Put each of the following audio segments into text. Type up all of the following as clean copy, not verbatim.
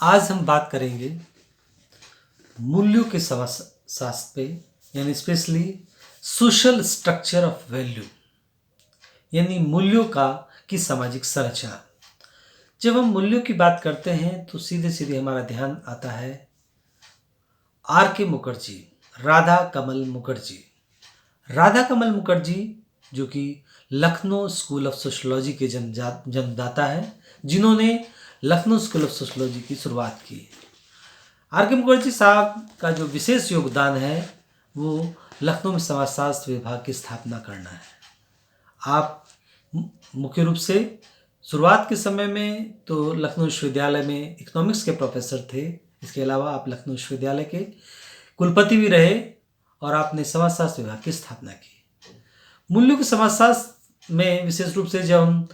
आज हम बात करेंगे मूल्यों के समाजशास्त्र पे, यानी specially social structure of value, यानी मूल्यों की सामाजिक संरचना। जब हम मूल्यों की बात करते हैं तो सीधे सीधे हमारा ध्यान आता है आर के मुखर्जी, राधा कमल मुखर्जी। राधा कमल मुखर्जी जो कि लखनऊ स्कूल ऑफ सोशोलॉजी के जन्मदाता है, जिन्होंने लखनऊ स्कूल ऑफ सोशोलॉजी की शुरुआत की। आर के मुखर्जी साहब का जो विशेष योगदान है वो लखनऊ में समाजशास्त्र विभाग की स्थापना करना है। आप मुख्य रूप से शुरुआत के समय में तो लखनऊ विश्वविद्यालय में इकोनॉमिक्स के प्रोफेसर थे। इसके अलावा आप लखनऊ विश्वविद्यालय के कुलपति भी रहे और आपने समाजशास्त्र विभाग की स्थापना की। मूल्यों के समाजशास्त्र में विशेष रूप से जब हम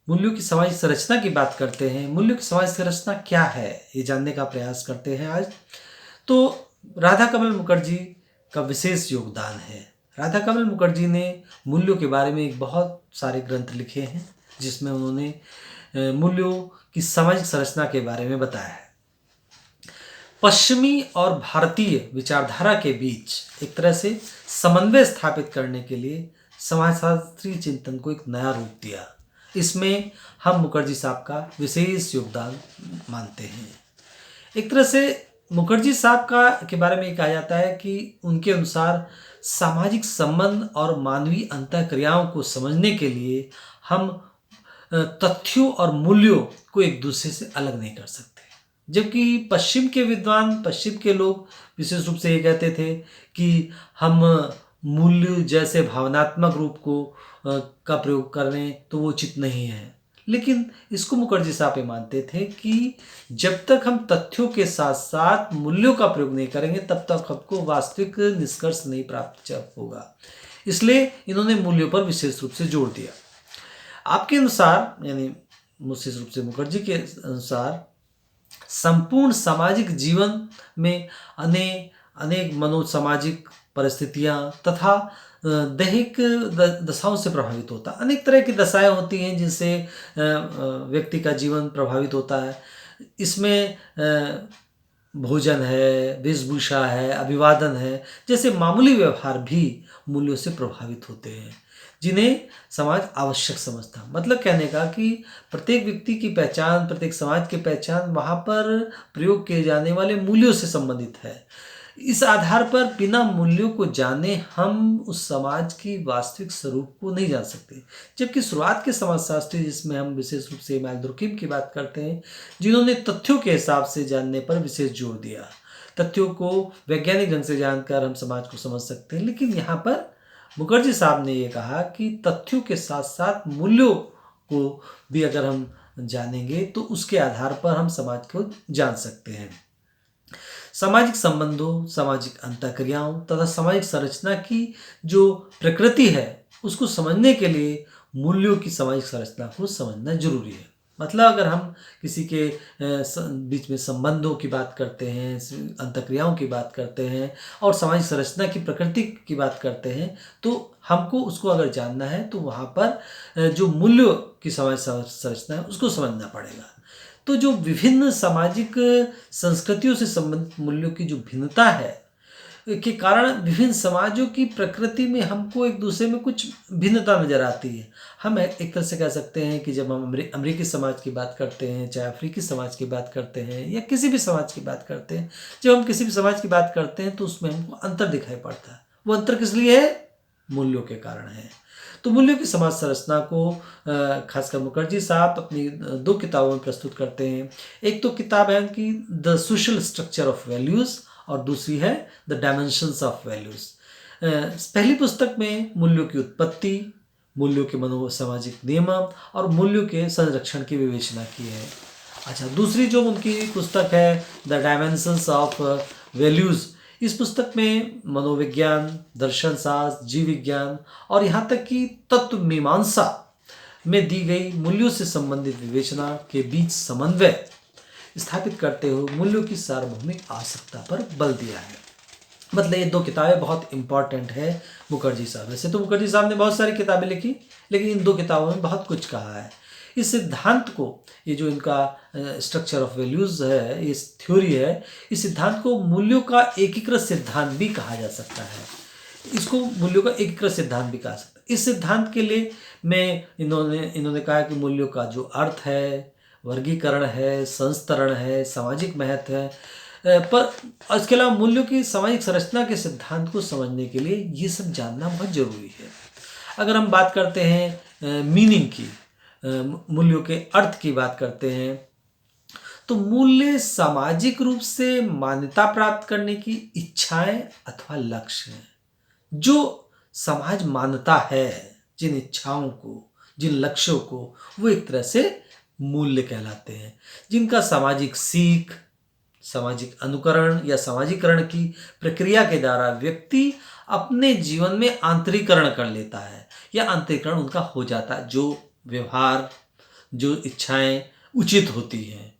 मूल्यों की सामाजिक संरचना की बात करते हैं, मूल्यों की सामाजिक संरचना क्या है ये जानने का प्रयास करते हैं आज। तो राधा कमल मुखर्जी का विशेष योगदान है। राधा कमल मुखर्जी ने मूल्यों के बारे में एक बहुत सारे ग्रंथ लिखे हैं, जिसमें उन्होंने मूल्यों की सामाजिक संरचना के बारे में बताया है। पश्चिमी और भारतीय विचारधारा के बीच एक तरह से समन्वय स्थापित करने के लिए समाजशास्त्रीय चिंतन को एक नया रूप दिया। इसमें हम मुखर्जी साहब का विशेष योगदान मानते हैं। एक तरह से मुखर्जी साहब के बारे में कहा जाता है कि उनके अनुसार सामाजिक संबंध और मानवीय अंतःक्रियाओं को समझने के लिए हम तथ्यों और मूल्यों को एक दूसरे से अलग नहीं कर सकते। जबकि पश्चिम के विद्वान, पश्चिम के लोग विशेष रूप से ये कहते थे कि हम मूल्य जैसे भावनात्मक रूप को का प्रयोग कर रहे हैं तो वो उचित नहीं है। लेकिन इसको मुखर्जी साहब ये मानते थे कि जब तक हम तथ्यों के साथ साथ मूल्यों का प्रयोग नहीं करेंगे तब तक हमको वास्तविक निष्कर्ष नहीं प्राप्त होगा। इसलिए इन्होंने मूल्यों पर विशेष रूप से जोर दिया। आपके अनुसार, यानी विशेष रूप से मुखर्जी के अनुसार, संपूर्ण सामाजिक जीवन में अनेक मनोसामाजिक परिस्थितियां तथा दैहिक दशाओं से प्रभावित होता है। अनेक तरह की दशाएं होती हैं जिनसे व्यक्ति का जीवन प्रभावित होता है। इसमें भोजन है, वेशभूषा है, अभिवादन है, जैसे मामूली व्यवहार भी मूल्यों से प्रभावित होते हैं, जिन्हें समाज आवश्यक समझता। मतलब कहने का कि प्रत्येक व्यक्ति की पहचान, प्रत्येक समाज की पहचान वहाँ पर प्रयोग किए जाने वाले मूल्यों से संबंधित है। इस आधार पर बिना मूल्यों को जाने हम उस समाज की वास्तविक स्वरूप को नहीं जान सकते। जबकि शुरुआत के समाजशास्त्री, जिसमें हम विशेष रूप से इमाम दुर्कीम की बात करते हैं, जिन्होंने तथ्यों के हिसाब से जानने पर विशेष जोर दिया। तथ्यों को वैज्ञानिक ढंग से जानकर हम समाज को समझ सकते हैं। लेकिन यहाँ पर मुखर्जी साहब ने ये कहा कि तथ्यों के साथ साथ मूल्यों को भी अगर हम जानेंगे तो उसके आधार पर हम समाज को जान सकते हैं। सामाजिक संबंधों, सामाजिक अंतःक्रियाओं तथा सामाजिक संरचना की जो प्रकृति है उसको समझने के लिए मूल्यों की सामाजिक संरचना को समझना जरूरी है। मतलब अगर हम किसी के बीच में संबंधों की बात करते हैं, अंतःक्रियाओं की बात करते हैं और सामाजिक संरचना की प्रकृति की बात करते हैं, तो हमको उसको अगर जानना है तो वहाँ पर जो मूल्यों की सामाजिक संरचना है उसको समझना पड़ेगा। तो जो विभिन्न सामाजिक संस्कृतियों से संबंधित मूल्यों की जो भिन्नता है के कारण विभिन्न समाजों की प्रकृति में हमको एक दूसरे में कुछ भिन्नता नज़र आती है। हम एक तरह से कह सकते हैं कि जब हम अमेरिकी समाज की बात करते हैं, चाहे अफ्रीकी समाज की बात करते हैं या किसी भी समाज की बात करते हैं, जब हम किसी भी समाज की बात करते हैं तो उसमें हमको अंतर दिखाई पड़ता है। वो अंतर किस लिए है? मूल्यों के कारण है। तो मूल्यों की समाज संरचना को खासकर मुखर्जी साहब अपनी दो किताबों में प्रस्तुत करते हैं। एक तो किताब है कि the social structure of values और दूसरी है द डायमेंशंस ऑफ वैल्यूज़। पहली पुस्तक में मूल्यों की उत्पत्ति, मूल्यों के मनोसामाजिक नियमन और मूल्यों के संरक्षण की विवेचना की है। अच्छा, दूसरी जो उनकी पुस्तक है द डायमेंशंस ऑफ वैल्यूज़, इस पुस्तक में मनोविज्ञान, दर्शन शास्त्र, जीव विज्ञान और यहाँ तक कि तत्व मीमांसा में दी गई मूल्यों से संबंधित विवेचना के बीच समन्वय स्थापित करते हुए मूल्यों की सार्वभौमिक आवश्यकता पर बल दिया है। मतलब ये दो किताबें बहुत इंपॉर्टेंट है मुखर्जी साहब। वैसे तो मुखर्जी साहब ने बहुत सारी किताबें लिखी, लेकिन इन दो किताबों में बहुत कुछ कहा है। इस सिद्धांत को, ये जो इनका स्ट्रक्चर ऑफ वैल्यूज है, इस थ्योरी है, इस सिद्धांत को मूल्यों का एकीकृत सिद्धांत भी कहा जा सकता है। इसको मूल्यों का एकीकृत सिद्धांत भी कहा सकता है। इस सिद्धांत के लिए इन्होंने कहा कि मूल्यों का जो अर्थ है, वर्गीकरण है, संस्तरण है, सामाजिक महत्व है, पर इसके अलावा मूल्यों की सामाजिक संरचना के सिद्धांत को समझने के लिए ये सब जानना बहुत जरूरी है। अगर हम बात करते हैं मीनिंग की, मूल्यों के अर्थ की बात करते हैं, तो मूल्य सामाजिक रूप से मान्यता प्राप्त करने की इच्छाएं अथवा लक्ष्य हैं। जो समाज मानता है, जिन इच्छाओं को, जिन लक्ष्यों को, वो एक तरह से मूल्य कहलाते हैं। जिनका सामाजिक सीख, सामाजिक अनुकरण या सामाजिकरण की प्रक्रिया के द्वारा व्यक्ति अपने जीवन में आंतरिकरण कर लेता है या आंतरिकरण उनका हो जाता है। जो व्यवहार, जो इच्छाएं उचित होती हैं,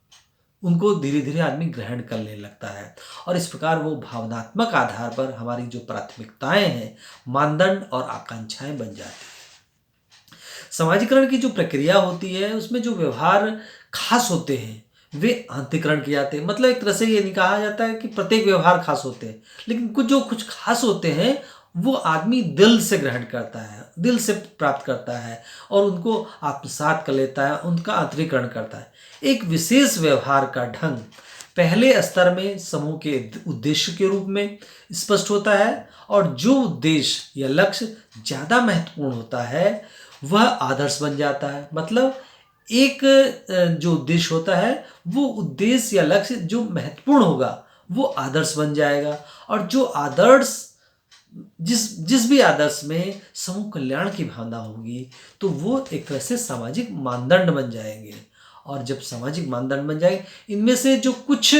उनको धीरे धीरे आदमी ग्रहण करने लगता है और इस प्रकार वो भावनात्मक आधार पर हमारी जो प्राथमिकताएं हैं, मानदंड और आकांक्षाएं बन जाती हैं। समाजीकरण की जो प्रक्रिया होती है, उसमें जो व्यवहार खास होते हैं वे आंतरिकरण किए जाते हैं। मतलब एक तरह से ये नहीं कहा जाता है कि प्रत्येक व्यवहार खास होते हैं, लेकिन कुछ खास होते हैं वो आदमी दिल से ग्रहण करता है, दिल से प्राप्त करता है और उनको आत्मसात कर लेता है, उनका आंतरिकरण करता है। एक विशेष व्यवहार का ढंग पहले स्तर में समूह के उद्देश्य के रूप में स्पष्ट होता है और जो उद्देश्य या लक्ष्य ज़्यादा महत्वपूर्ण होता है वह आदर्श बन जाता है। मतलब एक जो उद्देश्य होता है, वो उद्देश्य या लक्ष्य जो महत्वपूर्ण होगा वो आदर्श बन जाएगा और जो आदर्श, जिस भी आदर्श में समूह कल्याण की भावना होगी तो वो एक तरह से सामाजिक मानदंड बन जाएंगे। और जब सामाजिक मानदंड बन जाए, इनमें से जो कुछ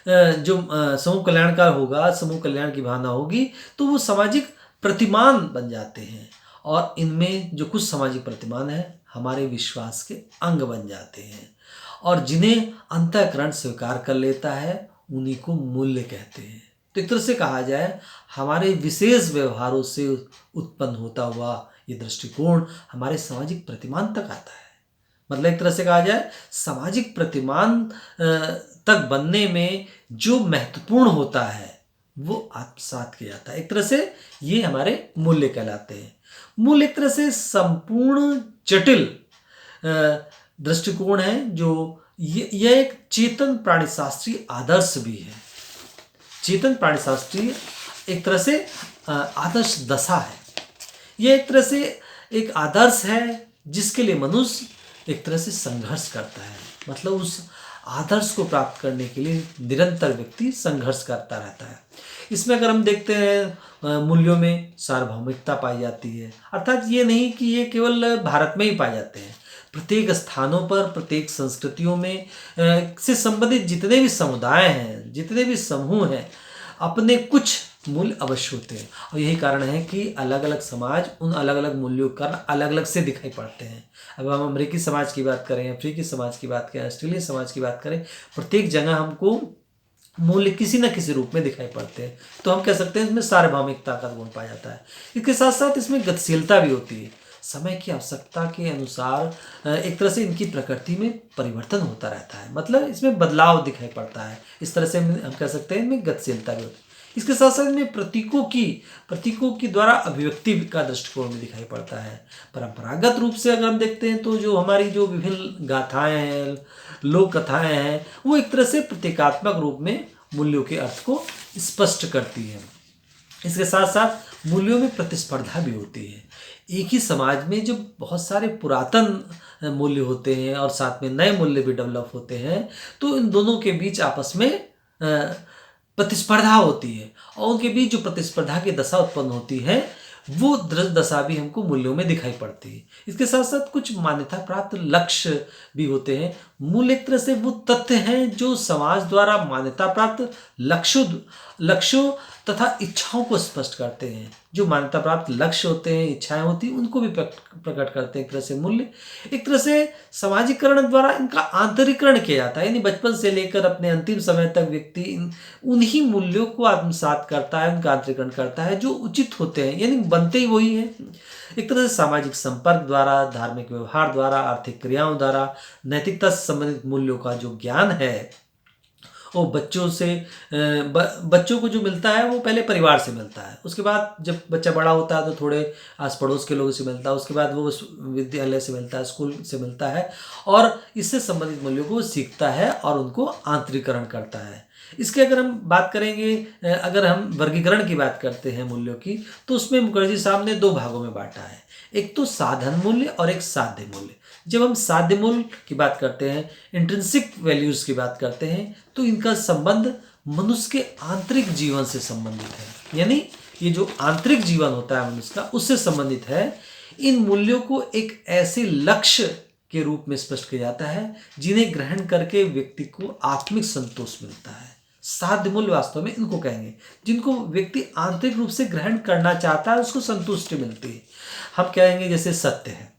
जो समूह कल्याण का होगा, समूह कल्याण की भावना होगी, तो वो सामाजिक प्रतिमान बन जाते हैं और इनमें जो कुछ सामाजिक प्रतिमान है हमारे विश्वास के अंग बन जाते हैं और जिन्हें अंतःकरण स्वीकार कर लेता है उन्हीं को मूल्य कहते हैं। तो एक तरह से कहा जाए, हमारे विशेष व्यवहारों से उत्पन्न होता हुआ ये दृष्टिकोण हमारे सामाजिक प्रतिमान तक आता है। मतलब एक तरह से कहा जाए, सामाजिक प्रतिमान तक बनने में जो महत्वपूर्ण होता है वो आत्मसात किया जाता है। एक तरह से ये हमारे मूल्य कहलाते हैं। मूल्य एक तरह से संपूर्ण जटिल दृष्टिकोण है, जो यह एक चेतन प्राणीशास्त्रीय आदर्श भी है। चेतन प्राणीशास्त्रीय एक तरह से आदर्श दशा है। यह एक तरह से एक आदर्श है जिसके लिए मनुष्य एक तरह से संघर्ष करता है। मतलब उस आदर्श को प्राप्त करने के लिए निरंतर व्यक्ति संघर्ष करता रहता है। इसमें अगर हम देखते हैं, मूल्यों में सार्वभौमिकता पाई जाती है। अर्थात ये नहीं कि ये केवल भारत में ही पाए जाते हैं, प्रत्येक स्थानों पर, प्रत्येक संस्कृतियों में से संबंधित जितने भी समुदाय हैं, जितने भी समूह हैं, अपने कुछ मूल्य अवश्य होते हैं और यही कारण है कि अलग अलग समाज उन अलग अलग मूल्यों का अलग अलग से दिखाई पड़ते हैं। अब हम अमेरिकी समाज की बात करें, अफ्रीकी समाज की बात करें, ऑस्ट्रेलियन समाज की बात करें, प्रत्येक जगह हमको मूल्य किसी न किसी रूप में दिखाई पड़ते हैं। तो हम कह सकते हैं इसमें सार्वभौमिकता का गुण पाया जाता है। इसके साथ साथ इसमें गतिशीलता भी होती है। समय की आवश्यकता के अनुसार एक तरह से इनकी प्रकृति में परिवर्तन होता रहता है। मतलब इसमें बदलाव दिखाई पड़ता है। इस तरह से हम कह सकते हैं इनमें गतिशीलता भी होती है। इसके साथ साथ में प्रतीकों की द्वारा अभिव्यक्ति का दृष्टिकोण भी दिखाई पड़ता है। परंपरागत रूप से अगर हम देखते हैं तो जो हमारी जो विभिन्न गाथाएं हैं, लोक कथाएं हैं, वो एक तरह से प्रतीकात्मक रूप में मूल्यों के अर्थ को स्पष्ट करती है। इसके साथ साथ मूल्यों में प्रतिस्पर्धा भी होती है। एक ही समाज में जो बहुत सारे पुरातन मूल्य होते हैं और साथ में नए मूल्य भी डेवलप होते हैं, तो इन दोनों के बीच आपस में प्रतिस्पर्धा होती है और उनके बीच जो प्रतिस्पर्धा की दशा उत्पन्न होती है वो दशा भी हमको मूल्यों में दिखाई पड़ती है। इसके साथ साथ कुछ मान्यता प्राप्त लक्ष्य भी होते हैं। मूल्य एक तरह से वो तथ्य हैं जो समाज द्वारा मान्यता प्राप्त लक्ष्यों तथा इच्छाओं को स्पष्ट करते हैं। जो मान्यता प्राप्त लक्ष्य होते हैं, इच्छाएं होती हैं, उनको भी प्रकट करते हैं। एक तरह से मूल्य एक तरह से सामाजिकरण द्वारा इनका आंतरिकरण किया जाता है। यानी बचपन से लेकर अपने अंतिम समय तक व्यक्ति उन्हीं मूल्यों को आत्मसात करता है, उनका आंतरिकरण करता है जो उचित होते हैं, यानी बनते ही वही हैं। एक तरह से सामाजिक संपर्क द्वारा, धार्मिक व्यवहार द्वारा, आर्थिक क्रियाओं द्वारा नैतिकता से संबंधित मूल्यों का जो ज्ञान है वो बच्चों को जो मिलता है वो पहले परिवार से मिलता है। उसके बाद जब बच्चा बड़ा होता है तो थोड़े आस पड़ोस के लोगों से मिलता है। उसके बाद वो उस विद्यालय से मिलता है, स्कूल से मिलता है और इससे संबंधित मूल्यों को सीखता है और उनको आंतरिकरण करता है। इसके अगर हम बात करेंगे, अगर हम वर्गीकरण की बात करते हैं मूल्यों की, तो उसमें मुखर्जी साहब ने 2 भागों में बांटा है। एक तो साधन मूल्य और एक साध्य मूल्य। जब हम साध्य मूल्य की बात करते हैं, इंट्रिंसिक वैल्यूज की बात करते हैं, तो इनका संबंध मनुष्य के आंतरिक जीवन से संबंधित है। यानी ये जो आंतरिक जीवन होता है मनुष्य का, उससे संबंधित है। इन मूल्यों को एक ऐसे लक्ष्य के रूप में स्पष्ट किया जाता है जिन्हें ग्रहण करके व्यक्ति को आत्मिक संतोष मिलता है। साध्य मूल्य वास्तव में इनको कहेंगे जिनको व्यक्ति आंतरिक रूप से ग्रहण करना चाहता है, उसको संतुष्टि मिलती है। हम कहेंगे जैसे सत्य है,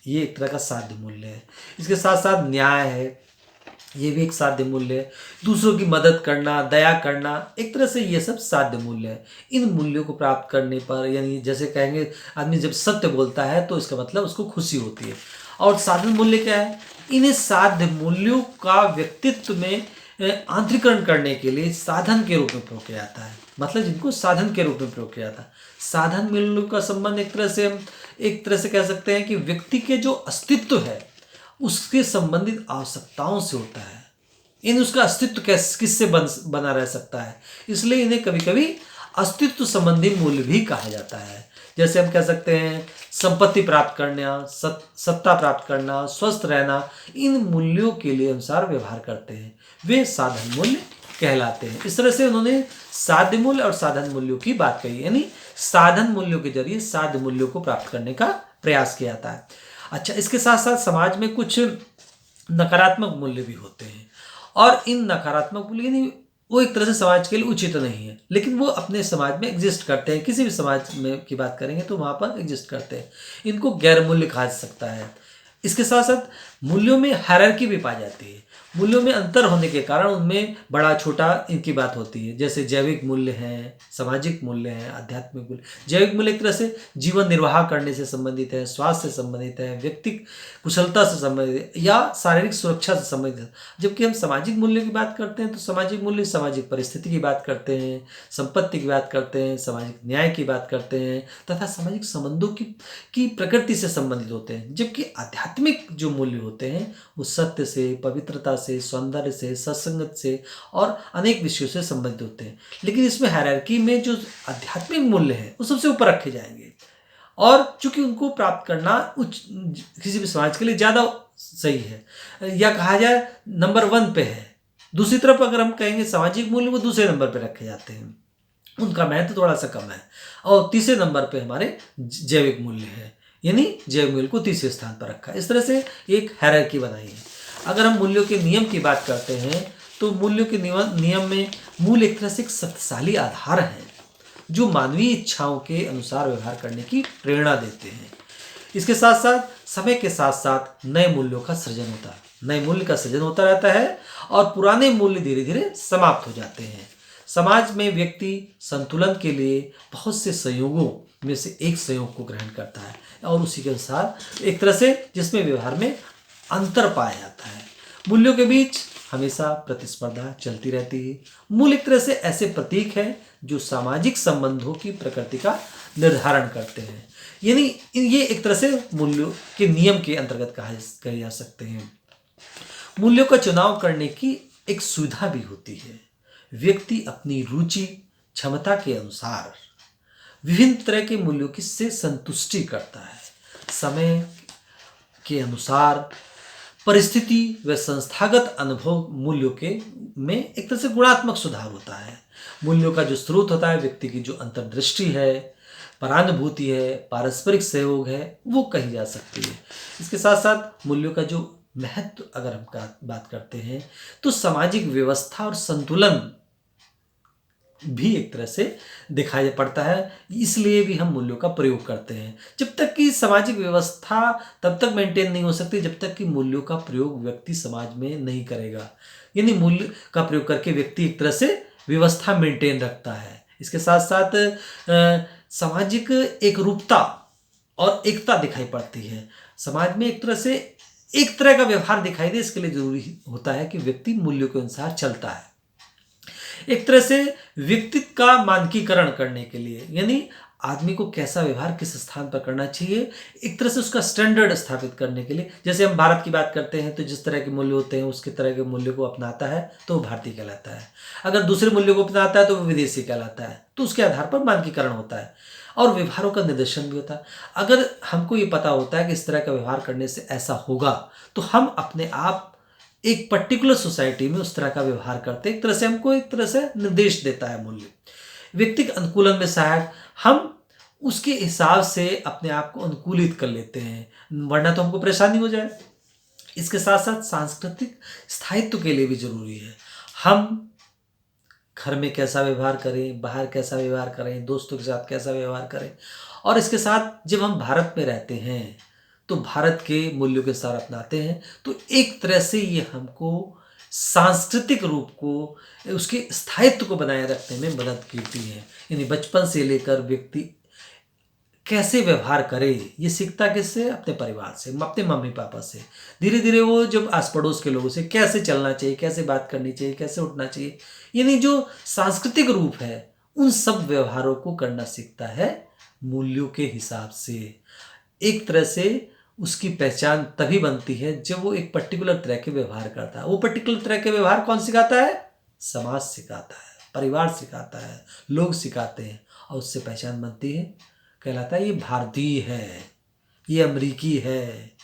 ये एक तरह का साध्य मूल्य है। इसके साथ साथ न्याय है, ये भी एक साध्य मूल्य है। दूसरों की मदद करना, दया करना, एक तरह से ये सब साध्य मूल्य है। इन मूल्यों को प्राप्त करने पर, यानी जैसे कहेंगे आदमी जब सत्य बोलता है तो इसका मतलब उसको खुशी होती है। और साधन मूल्य क्या है? इन्हें साध्य मूल्यों का व्यक्तित्व में आंतरिकरण करने के लिए साधन के रूप में प्रयोग किया जाता है। मतलब जिनको साधन के रूप में प्रयोग किया जाता है। साधन मूल्यों का संबंध एक तरह से कह सकते हैं कि व्यक्ति के जो अस्तित्व है उसके संबंधित आवश्यकताओं से होता है। इन उसका अस्तित्व किससे बना रह सकता है, इसलिए इन्हें कभी कभी अस्तित्व संबंधी मूल्य भी कहा जाता है। जैसे हम कह सकते हैं संपत्ति प्राप्त करना, सत्ता प्राप्त करना, स्वस्थ रहना, इन मूल्यों के लिए अनुसार व्यवहार करते हैं, वे साधन मूल्य कहलाते हैं। इस तरह से उन्होंने साध्य मूल्य और साधन मूल्यों की बात कही, यानी साधन मूल्यों के जरिए साध्य मूल्यों को प्राप्त करने का प्रयास किया जाता है। अच्छा, इसके साथ साथ समाज में कुछ नकारात्मक मूल्य भी होते हैं और इन नकारात्मक मूल्य यानी वो एक तरह से समाज के लिए उचित नहीं है, लेकिन वो अपने समाज में एग्जिस्ट करते हैं। किसी भी समाज में की बात करेंगे तो वहाँ पर एग्जिस्ट करते हैं। इनको गैर मूल्य कहा जा सकता है। इसके साथ साथ मूल्यों में हायरार्की भी पाई जाती है। मूल्यों में अंतर होने के कारण उनमें बड़ा छोटा इनकी बात होती है। जैसे जैविक मूल्य हैं, सामाजिक मूल्य हैं, आध्यात्मिक मूल्य। जैविक मूल्य एक तरह से जीवन निर्वाह करने से संबंधित है, स्वास्थ्य से संबंधित है, व्यक्ति कुशलता से संबंधित है या शारीरिक सुरक्षा से संबंधित है। जबकि हम सामाजिक मूल्य की बात करते हैं तो सामाजिक मूल्य सामाजिक परिस्थिति की बात करते हैं, संपत्ति की बात करते हैं, सामाजिक न्याय की बात करते हैं तथा सामाजिक संबंधों की प्रकृति से संबंधित होते हैं। जबकि आध्यात्मिक जो मूल्य होते हैं वो सत्य से, पवित्रता से, सौंदर्य से, सत्संगत से और अनेक विषयों से संबंधित होते हैं। लेकिन इसमें हायरार्की में जो आध्यात्मिक मूल्य हैं वो सबसे ऊपर रखे जाएंगे और चूंकि उनको प्राप्त करना किसी भी समाज के लिए ज़्यादा सही है या कहा जाए नंबर 1 पे है। दूसरी तरफ अगर हम कहेंगे सामाजिक मूल्य वो दूसरे नंबर पे रखे जाते हैं, उनका महत्व थोड़ा सा कम है। और तीसरे नंबर पे हमारे जैविक मूल्य है, यानी जैविक मूल्य को तीसरे स्थान पर रखा है। इस तरह से एक हायरार्की बनाई है। अगर हम मूल्यों के नियम की बात करते हैं तो मूल्यों के नियम में मूल्य एक तरह से एक शक्तिशाली आधार है जो मानवीय इच्छाओं के अनुसार व्यवहार करने की प्रेरणा देते हैं। इसके साथ साथ समय के साथ साथ नए मूल्यों का सृजन होता है, नए मूल्य का सृजन होता रहता है और पुराने मूल्य धीरे धीरे समाप्त हो जाते हैं। समाज में व्यक्ति संतुलन के लिए बहुत से संयोगों में से एक संयोग को ग्रहण करता है और उसी के अनुसार एक तरह से जिसमें व्यवहार में अंतर पाया जाता है। मूल्यों के बीच हमेशा प्रतिस्पर्धा चलती रहती है। मूल्य एक तरह से ऐसे प्रतीक है जो सामाजिक संबंधों की प्रकृति का निर्धारण करते हैं, यानी ये एक तरह से मूल्यों के नियम के अंतर्गत कहे जा सकते हैं। मूल्यों का चुनाव करने की एक सुविधा भी होती है। व्यक्ति अपनी रुचि क्षमता के अनुसार विभिन्न तरह के मूल्यों की से संतुष्टि करता है। समय के अनुसार परिस्थिति व संस्थागत अनुभव मूल्यों के में एक तरह से गुणात्मक सुधार होता है। मूल्यों का जो स्रोत होता है व्यक्ति की जो अंतर्दृष्टि है, परानुभूति है, पारस्परिक सहयोग है, वो कही जा सकती है। इसके साथ साथ मूल्यों का जो महत्व अगर हम बात करते हैं तो सामाजिक व्यवस्था और संतुलन भी एक तरह से दिखाई पड़ता है, इसलिए भी हम मूल्यों का प्रयोग करते हैं। जब तक कि सामाजिक व्यवस्था तब तक मेंटेन नहीं हो सकती जब तक कि मूल्यों का प्रयोग व्यक्ति समाज में नहीं करेगा, यानी मूल्य का प्रयोग करके व्यक्ति एक तरह से व्यवस्था मेंटेन रखता है। इसके साथ साथ सामाजिक एकरूपता और एकता दिखाई पड़ती है। समाज में एक तरह का व्यवहार दिखाई दे, इसके लिए जरूरी होता है कि व्यक्ति मूल्यों के अनुसार चलता है। एक तरह से व्यक्तित्व का मानकीकरण करने के लिए, यानी आदमी को कैसा व्यवहार किस स्थान पर करना चाहिए, एक तरह से उसका स्टैंडर्ड स्थापित करने के लिए। जैसे हम भारत की बात करते हैं तो जिस तरह के मूल्य होते हैं उसके तरह के मूल्यों को अपनाता है तो वो भारतीय कहलाता है। अगर दूसरे मूल्यों को अपनाता है तो वो विदेशी कहलाता है। तो उसके आधार पर मानकीकरण होता है और व्यवहारों का निर्देशन भी होता है। अगर हमको ये पता होता है कि इस तरह का व्यवहार करने से ऐसा होगा तो हम अपने आप एक पर्टिकुलर सोसाइटी में उस तरह का व्यवहार करते हैं। एक तरह से हमको एक तरह से निर्देश देता है मूल्य। व्यक्तिगत अनुकूलन में सहायक, हम उसके हिसाब से अपने आप को अनुकूलित कर लेते हैं, वरना तो हमको परेशानी हो जाए। इसके साथ साथ सांस्कृतिक स्थायित्व के लिए भी जरूरी है। हम घर में कैसा व्यवहार करें, बाहर कैसा व्यवहार करें, दोस्तों के साथ कैसा व्यवहार करें, और इसके साथ जब हम भारत में रहते हैं तो भारत के मूल्यों के साथ अपनाते हैं, तो एक तरह से ये हमको सांस्कृतिक रूप को, उसके स्थायित्व को बनाए रखने में मदद करती है। यानी बचपन से लेकर व्यक्ति कैसे व्यवहार करे ये सीखता किससे? अपने परिवार से, अपने मम्मी पापा से। धीरे धीरे वो जब आस पड़ोस के लोगों से कैसे चलना चाहिए, कैसे बात करनी चाहिए, कैसे उठना चाहिए, यानी जो सांस्कृतिक रूप है उन सब व्यवहारों को करना सीखता है मूल्यों के हिसाब से। एक तरह से उसकी पहचान तभी बनती है जब वो एक पर्टिकुलर तरह के व्यवहार करता है। वो पर्टिकुलर तरह के व्यवहार कौन सिखाता है? समाज सिखाता है, परिवार सिखाता है, लोग सिखाते हैं, और उससे पहचान बनती है। कहलाता है ये भारतीय है, ये अमेरिकी है,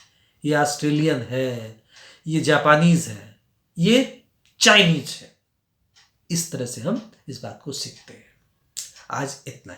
ये ऑस्ट्रेलियन है, ये जापानीज है, ये चाइनीज है। इस तरह से हम इस बात को सीखते हैं। आज इतना ही।